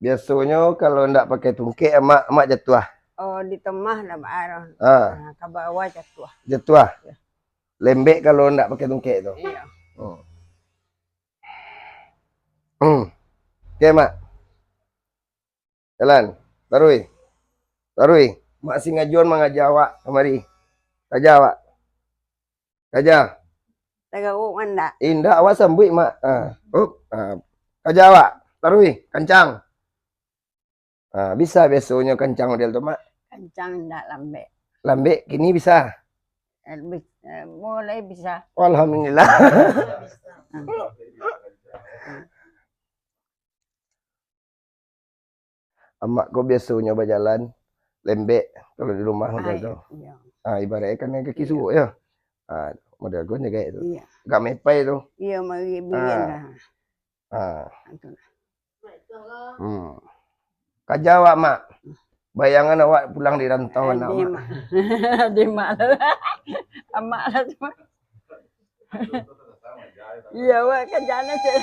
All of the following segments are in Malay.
Biasanya kalau ndak pakai tungkek emak jatuh. Oh, di tengah lah baron. Ah, Ke bawah jatuh. jatuh. Ya. Lembek kalau ndak pakai tungkek itu. Iya. Oke, Mak. Jalan. Tarui. Tarui. Mak sing ngajuan mangajawak kemari. Kajawak. Kajah. Tagauk anda. Indah awas sambui, Mak. Kajawak. Tarui. Kencang. Bisa biasanya kencang model tuh, Mak. Kencang ndak lambe. Lambe kini bisa. Mulai bisa. Alhamdulillah. Emakku biasanya berjalan lembek kalau di rumah model tuh. Iya. Ibaratnya kan yang kaki subuh ya. Model gue kayak itu. Iya. Gak mepai itu. Iya, mari bikin lah. Kajawa, Mak. Bayangan awak pulang di rantauan Mak. Di mana? Amak lah cuma. Iya, wak kerjanya sih.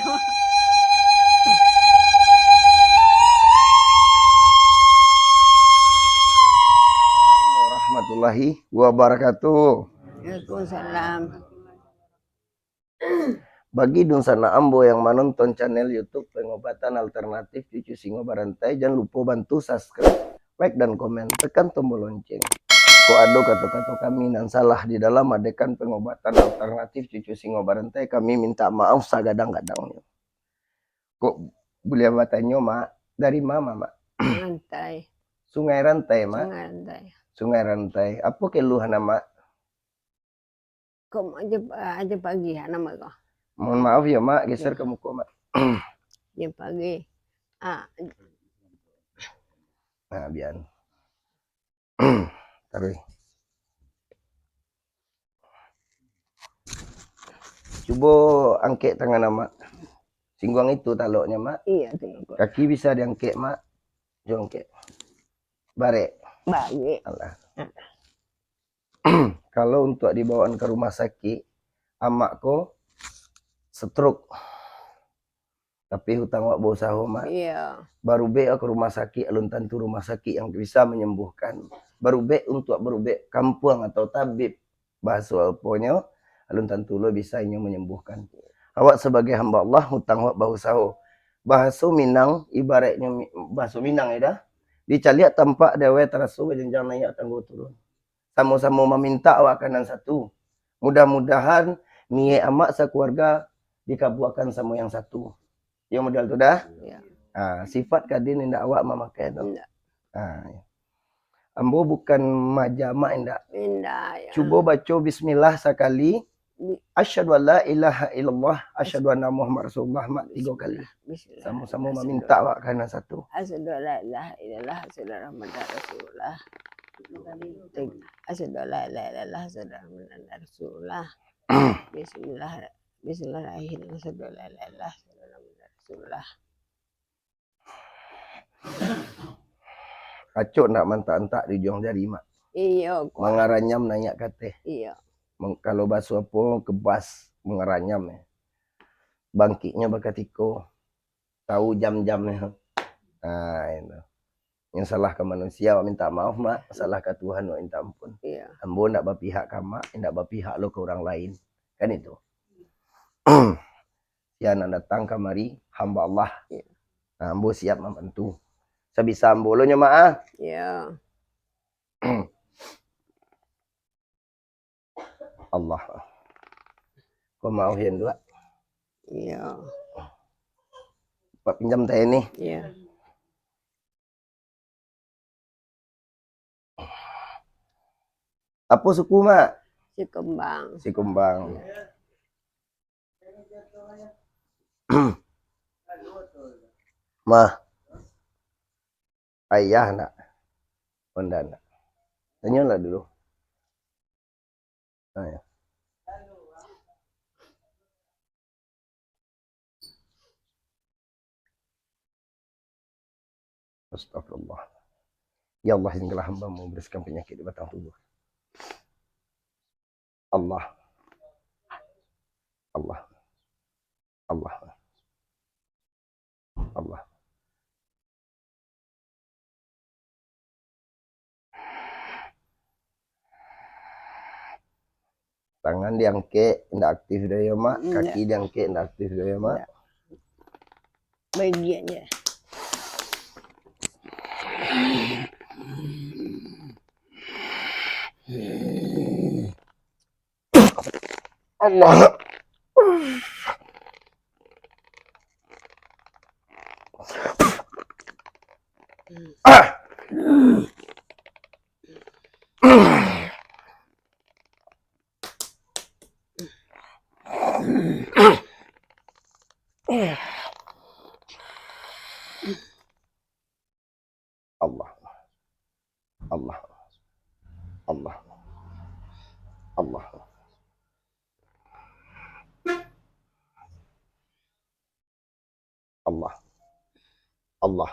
Warahmatullahi wabarakatuh. Waalaikumsalam. Bagi Dunsana Ambo yang menonton channel YouTube Pengobatan Alternatif Cucu Singo Barantai, jangan lupa bantu subscribe, like dan komen, tekan tombol lonceng. Kok ada kata-kata kami yang salah di dalam adegan pengobatan alternatif Cucu Singo Barantai, kami minta maaf sagadang-gadangnya. Kok boleh bertanya, Mak? Dari mana, Mak? Rantai. Sungai Rantai, Mak? Sungai Rantai. Sungai Rantai. Apa keluhan, Mak? Kok aja pagi nama kau? Mohon maaf ya, Mak, geser ke muka, Mak. Jam pagi. Nah, biar. Taruh. Coba angkat tangan, Mak. Singgung itu taloknya, Mak. Iya, kaki bisa diangkat, Mak. Jongkek. Barek. Barek. Allah. Kalau untuk dibawaan ke rumah sakit, amakku stroke. Tapi hutang wak berusaha, Mak. Iya. Baru be ke rumah sakit, alun tentu rumah sakit yang bisa menyembuhkan. Baru be untuk berubek kampung atau tabib. Bahasa alponya, alun tentu lo bisa menyembuhkan. Awak sebagai hamba Allah, hutang wak berusaha. Bahasa Minang, ibaratnya bahasa Minang ya dah. Dicaliak tampak dewe terasu jenjang naik tangguh turun. Sama-sama meminta awak kanan satu. Mudah-mudahan niat amak sekeluarga dikabuakan sama yang satu. Yang modal tu dah. Ya. Sifat kadin indak awak memakai tu. Ambo bukan majama indak. Ya. Cuba baca bismillah sekali. Asyhadu an la ilaha illallah, asyhadu anna Muhammad Rasulullah, mak 3 kali. Sama-sama meminta awak kanan satu. Asyhadu an la ilaha illallah, asyhadu anna Muhammadar Rasulullah. Asyhadu an la ilaha illallah, asyhadu anna Muhammadar Rasulullah. Bismillahirrahmanirrahim. Asyhadu an la ilaha illallah, asyhadu anna Muhammadar Rasulullah. Acuk nak mantak-antak di ujung jari, Mak. Iya. Mengaranyam nanya kate. Iya. Kalau bahasa apa kebas mengeranyam ya. Bangkitnya bakatiko. Tahu jam-jamnya. Itu. Yang salah ke manusia minta maaf, Mak. Salah ke Tuhan minta ampun. Iya. Ambo ndak berpihak ke Mak, ndak berpihak lo ke orang lain. Kan itu. Ya nak datang kemari hamba Allah. Iya. Ambo siap membantu. Sebisa ambo lo nya, Mak. Iya. Allah. Kau mau yang dua? Iya. Pak pinjam teh ini. Iya. Apa suku, Mak? Si Kembang. Si Kembang. Mah. Ayah nak. Ondana. Tanyalah dulu. Ya. Astagfirullah. Ya Allah, inilah hamba-Mu membersihkan penyakit di batang tubuh. Allah. Allah. Allah. Allah. Tangan diangkat, tidak aktif daya mak. Enggak. Kaki diangkat, tidak aktif daya mak. Enggak. Bagian aja. Allah. Ah. Allah. Allah. Allah. Allah. Allah. Allah.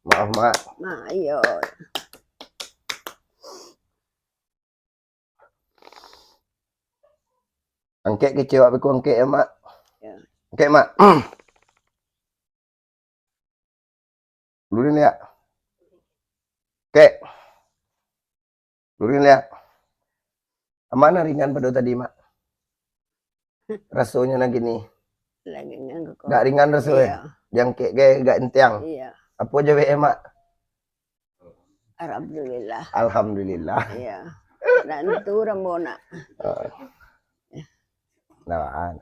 Maaf mak. Nah, iya. Angkat kecewa aku angkat ya mak. Ya. Angkat mak. Lurin ya. Oke. Lurin ya. Mana ringan pada tadi mak? Rasanya lagi nih. Lagi nganggo kok. Gak ringan rasanya. Iya. Yang kayak gak entiang. Iya. Apa aja mak? Alhamdulillah. Alhamdulillah. Iya. Dan itu rambona. Nah,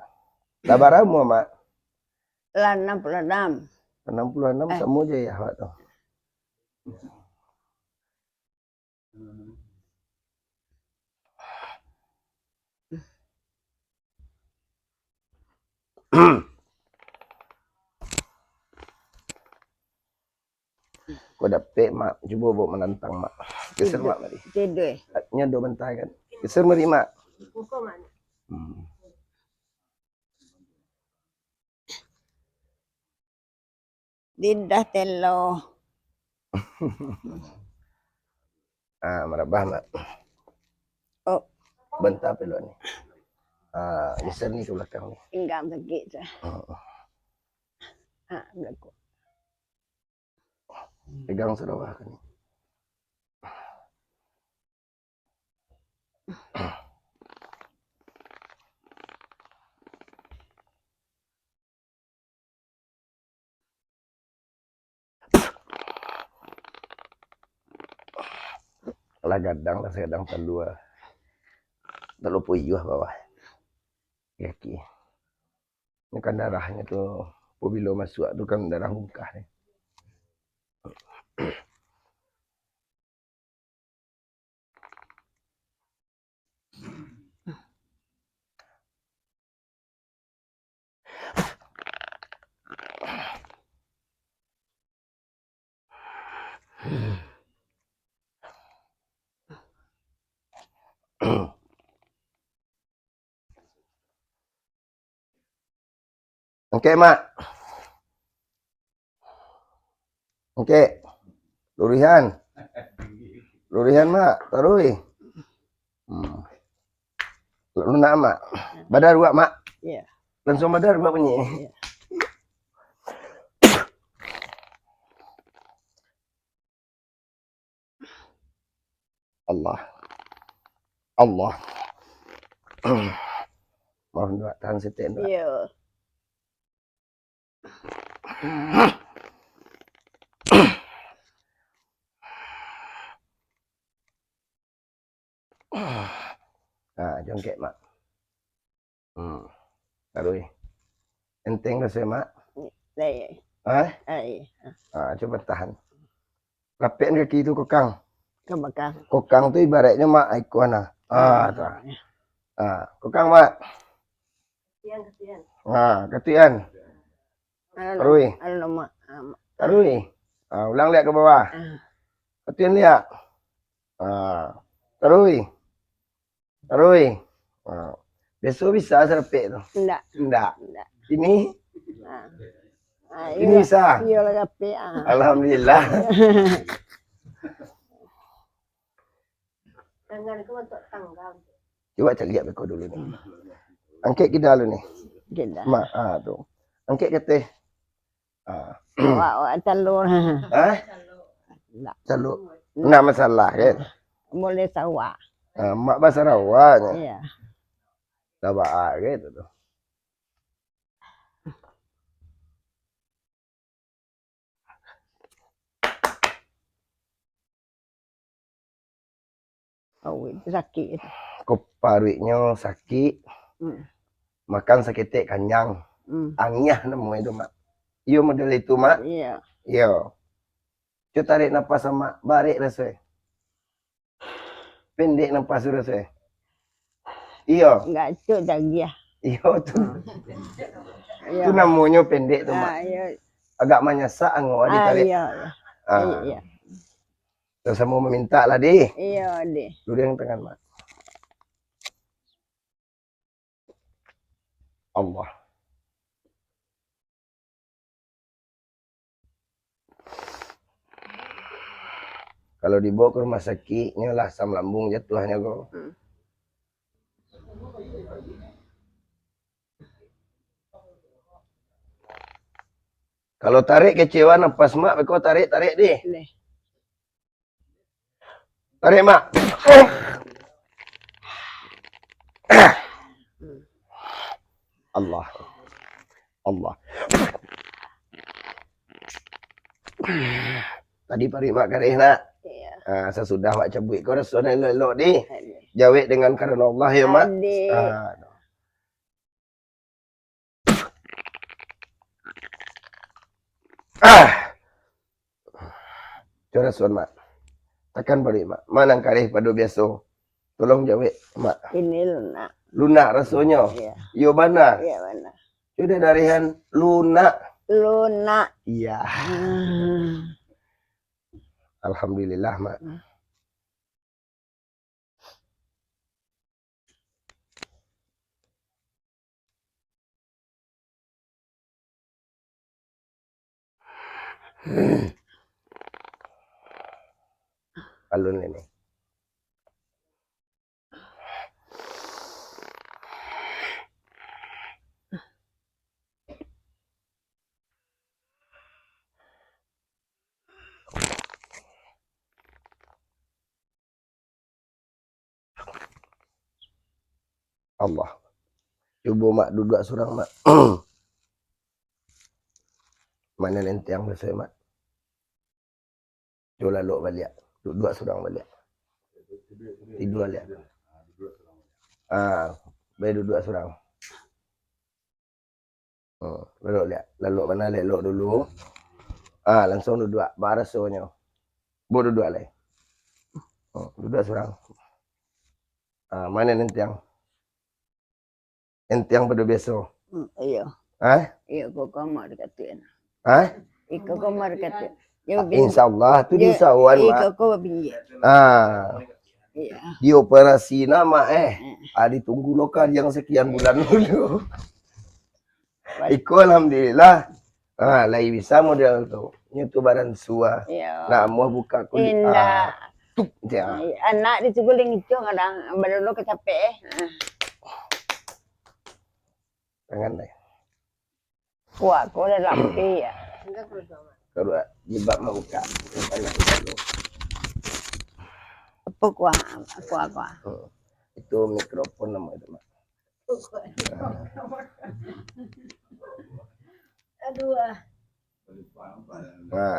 labaramu mak. Lan 66. 66 sama aja ya Pak tuh. Kau dapet mak, coba bawa menantang mak. Geser mak mari. Tidur. Nya do bentar kan. Geser mari mak. Didah telo. Ah, marabah mak. Oh, Bentar pelu nih. Ah, geser nih ke belakang nih. pinggang sakit. Oh. Ah, belakang. Pegang sudah kan. Lah gadang lah gadang telua. Telu puyuh bawah. Kaki. Ini kan darahnya tuh. Bila masuk tuh kan darah muka nih. Oke mak. Oke. Lurihan. Lurihan mak. Tarui. Lu nak mak. Badar gua mak. Iya. Langsung badar gua bunyi. Iya. Allah. Allah. Mohon doa tahan setek doa. Iya. Nah, jongkek mak. Taruh. Enteng lah saya mak. Đây. Ah, Đây. coba tahan. Rapian kaki itu kokang. Ke belakang. Kokang tuh ibaratnya mak ikuana. Tah. Kokang mak. Kesian. Ketian. Taruh. Alamak. Taruh. Ulang lihat ke bawah. Ketian lihat. Taruh. Taruh. Besok bisa serpek tuh. Enggak. Enggak. Enggak. Ini. Ini bisa. Iya lah kape. Alhamdulillah. Tanganku untuk tanggal. Coba cek lihat beko dulu nih. Angkat kita dulu nih. Gila. Mak, tuh. Angkat kete. Wah, telur. Hah? Caluk. Enggak masalah kan. Boleh sawah. Mak bahasa Rawanya. Iya. Tabak gitu tuh. Oh, itu sakit. Koparuiknya sakit. Makan sakit kanyang. Angnya namanya itu mak. Iyo model itu mak. Iya. Iyo. Coba tarik nafas sama barik rasanya. Pendek nafas rasanya. Iyo. Enggak cuk lagi ya. Iyo tuh. Itu namanya pendek tuh mak. Iya. Agak menyesak anggo ditarik. Iya. Iya. Terus mau meminta lah di. Iya deh. Dulu yang tangan mak. Allah. Kalau dibawa ke rumah sakitnya lah asam lambung jatuhnya kok. Kalau tarik kecewa nafas mak, kau tarik di. Tarik mak. Allah. Allah. Tadi pari mak karih nak. Sesudah wak cabut kau rasa elok-elok di. Jawab dengan karena Allah ya mak. Coba suan mak. Tekan pari mak. Mana karih pada biasa. Tolong jawab mak. Ini lunak. Lunak rasanya. Iya. Yo mana? Iya mana. Sudah darihan lunak. Lunak. Iya. Alhamdulillah mak. Alun ini. Allah. Coba mak duduk surang mak. Mana nanti yang besar mak? Coba lalu balik. Duduk surang balik. Tidur balik. Baik duduk surang. Lalu lihat. Lalu mana lelok dulu. Langsung duduk. Barasonya. Bo duduk lagi. Duduk surang. Mana nanti yang? Entiang pada biasa. Iya. Iya kok kamar katin. Iko kamar katin. Insyaallah tu di sawan mak. Iko kok binje. Iya. Di operasi nama ditunggu lokal yang sekian bulan dulu. Iko alhamdulillah. Lagi bisa model tu. Youtuberan sua. Iya. Nah, mau buka kulit. Tup dia. Anak disuguling itu kadang baru lo capek. Tangan deh. Kuat, kau dah rapi ya. Kalau jebak mau buka. Apa kuat? Itu mikrofon nama itu mak. Aduh.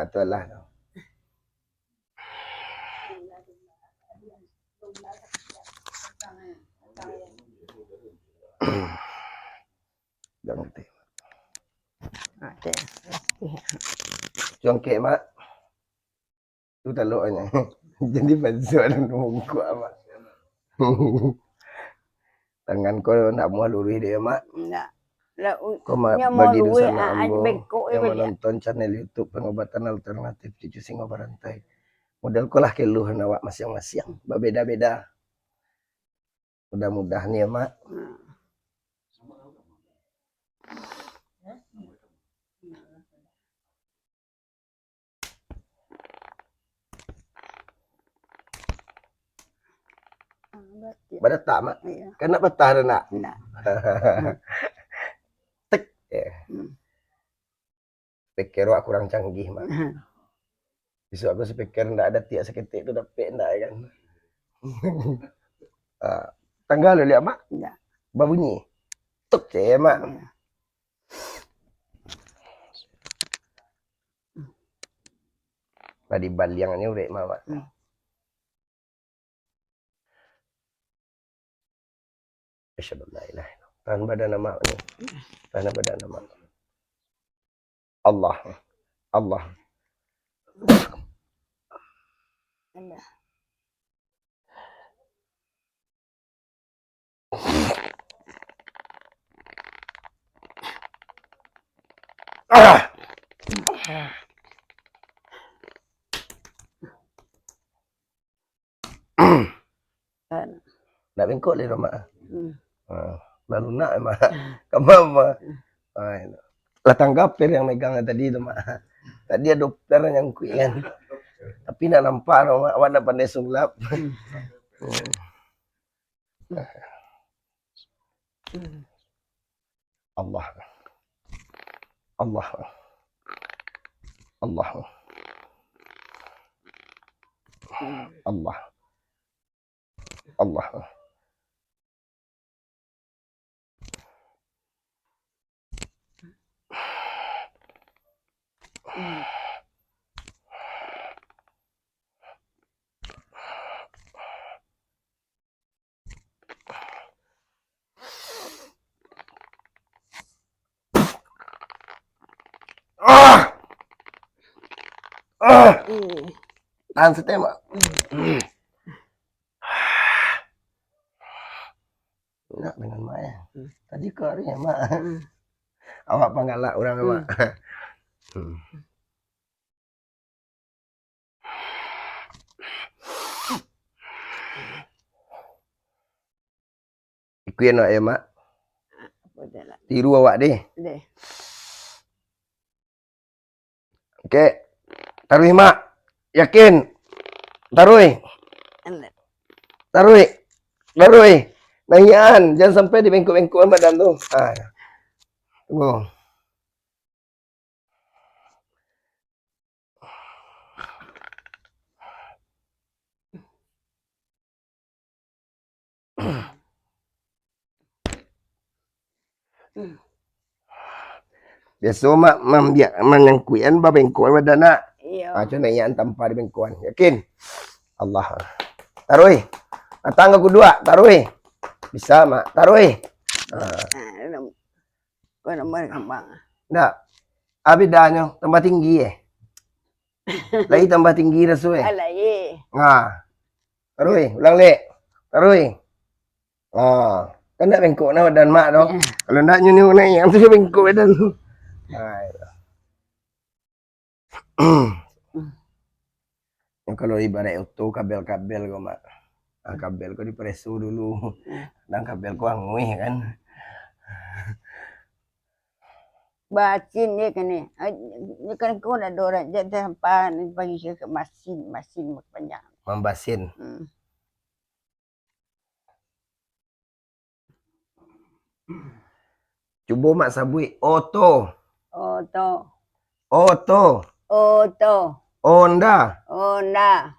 Itulah. Jangan teh. Congkek mak. Itu taloknya. Jadi baju ada nunggu mak. Tangan kau nak mau lurus dia mak. Enggak. Kau bagi dosa ambo yang menonton channel YouTube pengobatan alternatif cucu singo berantai. Modal kau lah keluhan awak masing-masing. Berbeda-beda. Mudah-mudahan ya mak. Badat tak mak. Iya. Kena betah dah nak. Enggak. Tek. Pikir aku kurang canggih mak. Besok aku sepikir ndak ada tiak seketik tu dapat ndak kan. Tanggal lihat mak. Enggak. Berbunyi. Tuk je mak. Iya. Tadi baliangnya urek mak. Asyhadu an la ilaha illallah. Tahan badan nama ni. Tahan badan nama. Allah. Allah. Enggak. Nak bengkok le mak. Hmm. Lalu nak mak. Kamu lah tanggapir yang megang tadi tu mak. Tadi ada dokter yang kui kan. Tapi nak nampak mak awak nak pandai sulap. Allah. Allah. Allah. Allah. Allah. Tahan setia mak. Nak dengan mak ya. Tadi kau ya mak. Awak pangalak orang mak. Ikuin nak ya mak. Tiru awak deh. Deh. Okey. Taruh mak. Yakin. Taruh. Taruh. Taruh. Nangian, jangan sampai di bengkok-bengkokan badan tu. Tunggu. Biasa mak membiak menyangkuian ba bengkokan badan nak. Iya. Macam nangian tanpa di bengkokan. Yakin? Allah. Taruh. Datang aku dua, taruh. Bisa mak, taruh. Kau nomor gampang. Enggak. Bedanya tambah tinggi Lagi tambah tinggi rasu Alah ye. Taruh, ulang lek. Taruh. Kan nak bengkok nak badan mak tu. Kalau nak nyunyuk naik yang tu bengkok badan tu. Kalau ibarat auto kabel-kabel kau mak. Kabel kau dipreso dulu. Dan kabel kau angui kan. Bacin dia kan ni. Ni kan kau ada orang jadi sampai bagi ke mesin panjang. Membasin. Cuba mak sabui auto. Auto. Auto. Auto. Honda. Honda.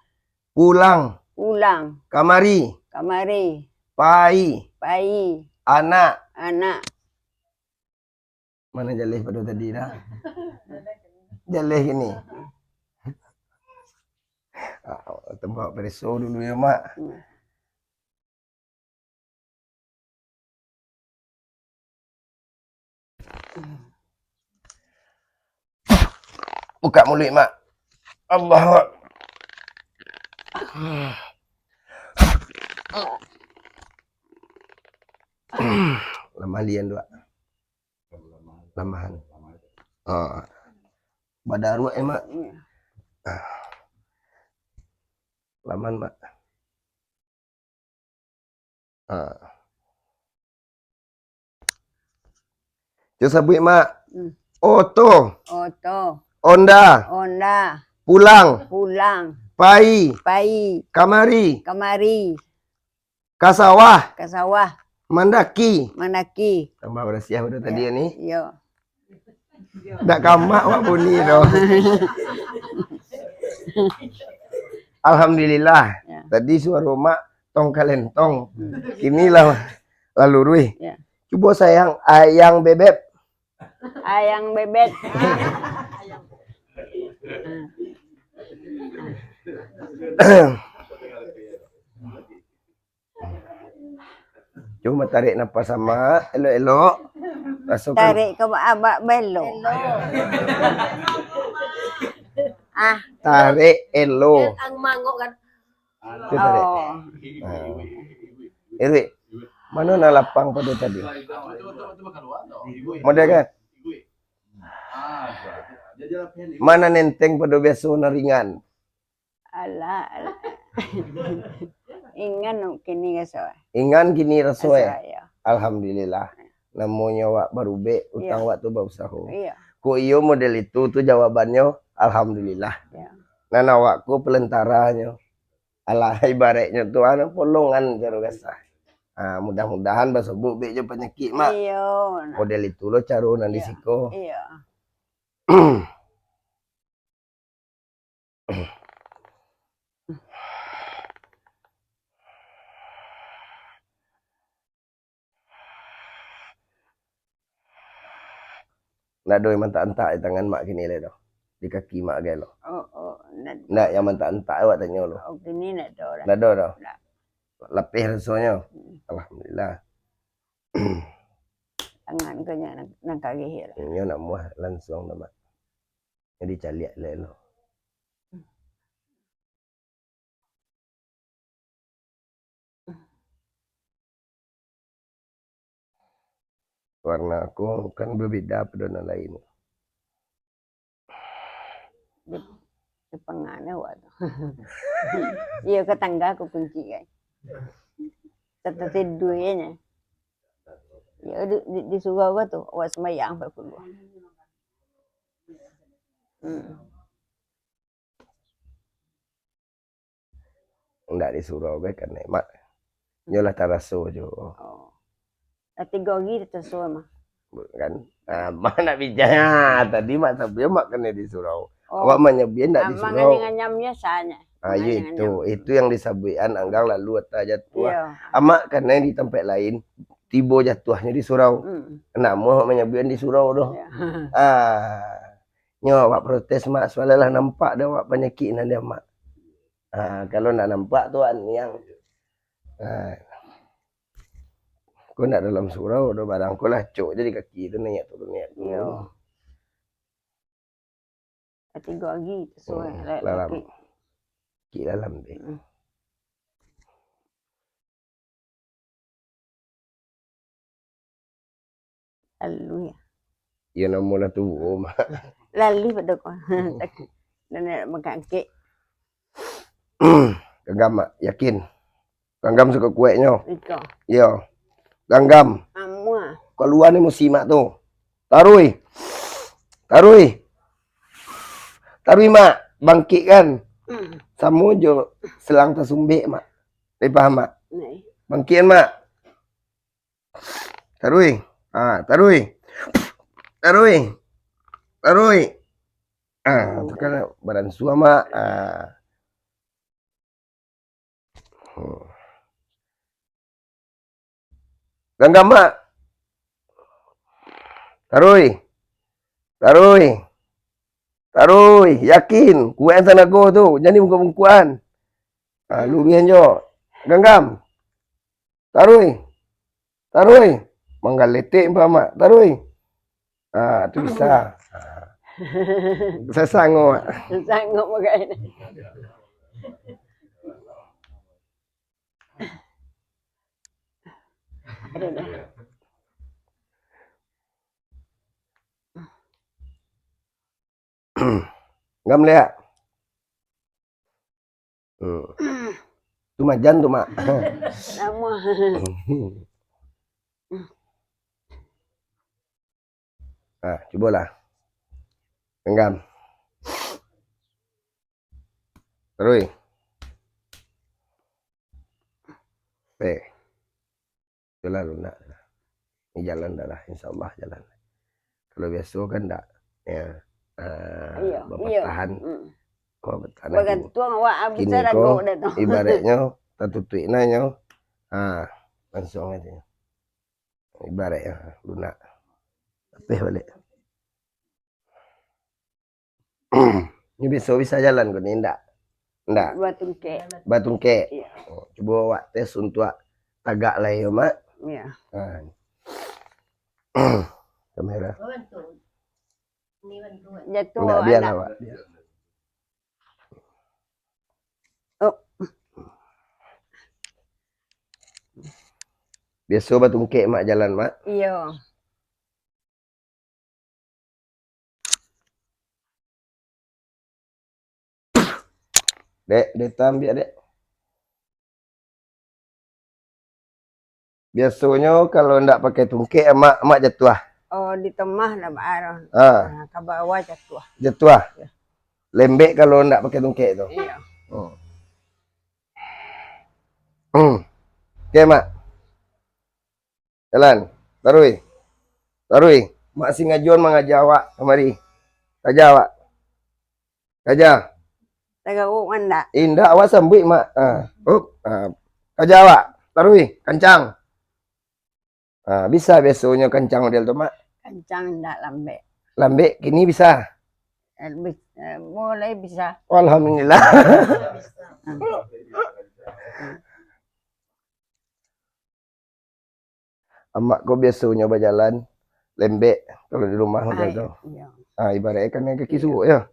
Pulang. Pulang. Kamari. Kamari. Pai. Pai. Anak. Anak. Mana jalih pada tadi dah? Jalih gini. Tempat preso dulu ya mak. Buka mulut mak. Allah. Lemah lian dua. Lamahan. Badar mak mak. Laman mak. Jom sabut mak. Auto. Auto. Honda. Honda. Pulang. Pulang. Pai. Pai. Kamari. Kamari. Kasawah, ke sawah, mandaki. mendaki. Tambah udah siap udah tadi ya nih. Yo. Ndak kamak wak bunyi doh. Alhamdulillah. Ya. Tadi suara mak tong kalentong. Kini lah lalu rui. Ya. Coba sayang ayang bebek. Ayang bebek. Cuma tarik nafas sama elok-elok. Masukkan. Tarik ke abak belok. Ah, Tarik elo. Ang mangok kan. Itu tarik. oh. Irwi, mana nak lapang pada tadi? Model kan? Mana nenteng pada beso na ringan? Alah, alah. Ingan kini kasih. Ingan kini rasoy. Ya. Alhamdulillah. Namanya wak baru be, utang wak tu bausaho. Iya. Ku iyo model itu tuh jawabannya alhamdulillah. Ya. Nah nawakku pelentaranya. Alah ibaratnya tuh anak polongan jaro gasah. Ah, mudah-mudahan bahasa bu be je penyakit mak. Iya. Model itu lo caro nanti siko. Iya. Nak doi mantak-antak di tangan mak kini le doh. Di kaki mak gelo. Oh, Nak yang mantak-antak awak tanya lo. oh kini nak ada orang. Nak do doh. Nak. Lepih rasanya. Alhamdulillah. Tangan ko niya nagkagihil. Inyo nak muah langsung nama. Jadi caliak le lo. Warna aku kan berbeda pada yang lain. Di pangana wato. Iya ke tangga ko kunci kay. Tatati duenya. Ya di surau ko to, awas mayang pa kulo. Enggak disuruh be kan mak. Nyolah taraso jo. Oh. Ati gogi to so mah. Kan. Ah, mana bicara tadi mak tapi mak kena disuruh. Oh. Awak menyebut enggak disuruh. Manganyamnya sanya. Ah, itu yang disabuian anggang lalu atau jatuh. Iya. Amak karena di tempat lain tiba jatuhnya di surau. Enak mau menyebut di surau doh. Iya. Nyo wak protes mak soalnya nampak dah wak penyakit nanti mak. Kalau nak nampak tuan yang kau nak dalam surau doh barang kau lah cok jadi kaki tu naik turun naik. Iya. Ati gogi to so Lalam. Ki dalam be. Lalu ya. Ya nama lah tu mak. Lalu pada ko. Dan magkangke. Ganggam mak yakin. Ganggam suka kueknya. Iko. Yo. Ganggam. Amua. Keluar ni musim mak tu. Tarui. Tarui. Tarui mak. Bangkit kan. Sama jo selang tersumbik mak. Dia faham mak? Nih. Bangkit mak. Tarui. Tarui. Tarui. Tarui. Tu kan badan sua mak. Ganggam mak. Tarui. Tarui. Tarui. Yakin. Kuat tenaga tu. Jadi muka-mukaan. Lubihan jo. Ganggam. Tarui. Tarui. Manggal letik apa mak. Tarui. Tu bisa. Saya sanggup mak. Sanggup pakai. Ngam lihat. Tu majan tu mak. Nama. Cobalah. Genggam. Terus. Itulah lunak. Ini jalan dah lah, insya Allah jalan. Kalau biasa kan enggak. Ya. Iya, Bapak iya. tahan. Kau bertahan. Bagan tuang awak Kini besar kau aku dah tu. ibaratnya tertutup nanya. Langsung aja. Ibaratnya lunak. Tapi balik. Ini besok bisa jalan kau ni enggak? Enggak. Batungke. Iya. Coba awak tes untuk tagak lah ya, Mak. Iya. Kamera. Jatuh Enggak, biar lah, Pak. Biar. Oh. Biasa batungke Mak jalan, Mak. Iya. Dek, ambil dek. Biasanya kalau ndak pakai tungke, emak jatuh. Oh, di tengah lah Pak Aron. Ke bawah jatuh. Jatuh. Ya. Lembek kalau ndak pakai tungke itu. Iya. Oke, Mak. Jalan. Tarui. Mak si ngajuan mangajawak kemari. Kajawak. Kaja. Tagauk anda. Indah awak sambui Mak. Kajawak. Tarui, kencang. Bisa biasanya kencang model tu Mak. Kencang ndak lambek. Lambek kini bisa. Mulai bisa. Alhamdulillah. Emak kau biasanya berjalan lembek kalau di rumah model tu. Iya. Ibaratnya kan kaki suruh ya.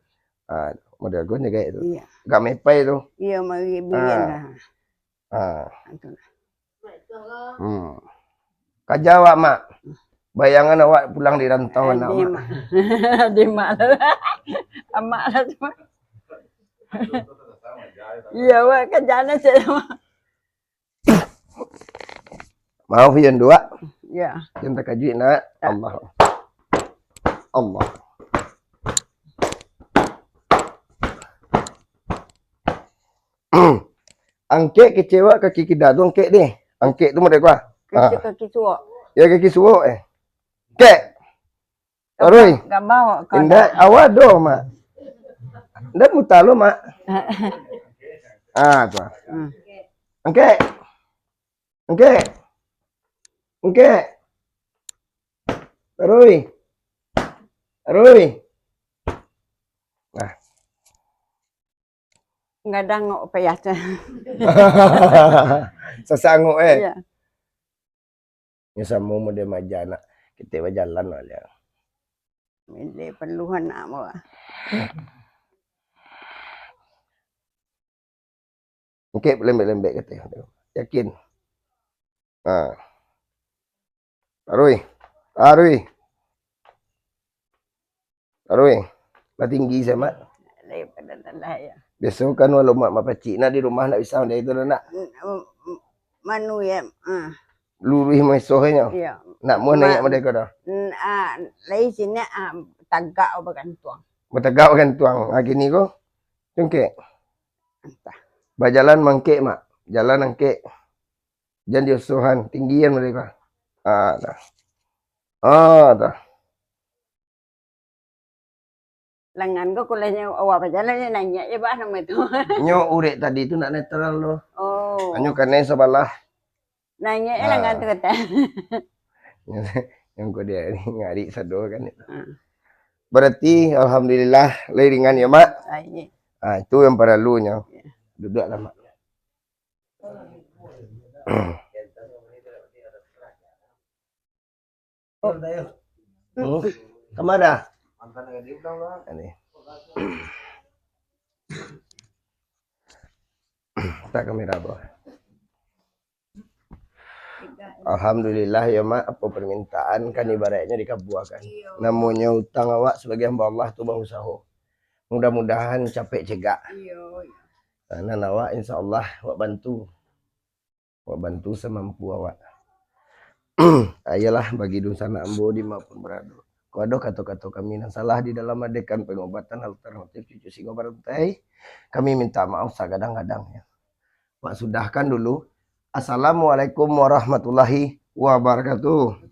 Model kau ni kayak itu. Iya. Gak mepai tu. Iya, mari biar lah. Kajawak Mak. Bayangan awak pulang di rantauan Mak. Di mak lah. Amak lah cuma. Iya, wak kerjaan saya. Mau yang dua? Ya. Yang tak kaji nak. Allah. Angkek kecewa kaki kita tu angkek ni. Angkek tu model kuah. Kaki suak. Ya kaki suak Kek. Aroi. Gak bawa kau. Indah awak do Mak. Ndak muta lo Mak. Tu. Angkek. Aroi. Nggak ada ngok payah. Sesanggup Iya. Ya sama model majana. Kita berjalan lah ya. Ini perluan nak mau. Oke, lembek-lembek kata. Yakin. Aroi. Lah tinggi sama. Daripada telah ya. Biasa kan walau mak pacik nak di rumah nak bisa dia itu nak. Manu ya. Lurih mesohnya. Iya. Nak mau naik mereka dah. Lai sini tagak bagan tuang. Bertegak kan tuang. Gini ko. Cungke. Berjalan mangkek Mak. Jalan angkek. Jangan diusuhan. Tinggian mereka. Dah. Dah. Lengan ko kulanya awak berjalan nanya ya bah nama itu. Nyo urek tadi tu nak netral lo. Oh. Anyo kene sebelah. Nanya lengan tu kata. Yang kau dia ni ngari sado kan itu. Berarti alhamdulillah ringan ya Mak. Itu yang perlunya. Duduklah Mak. Kemana? Ini. Tak kamera bawah. Alhamdulillah ya Mak, apa permintaan kan ibaratnya dikabulkan. Namanya utang awak sebagai hamba Allah tu bang usaha. Mudah-mudahan capek cegak. Karena awak insyaallah awak bantu. Awak bantu semampu awak. Ayolah bagi dosa nak ambo di maupun berado. Kalau kata-kata kami yang salah di dalam adegan pengobatan alternatif cucu singo berantai, kami minta maaf kadang-kadang ya. Mak sudahkan dulu Assalamualaikum warahmatullahi wabarakatuh.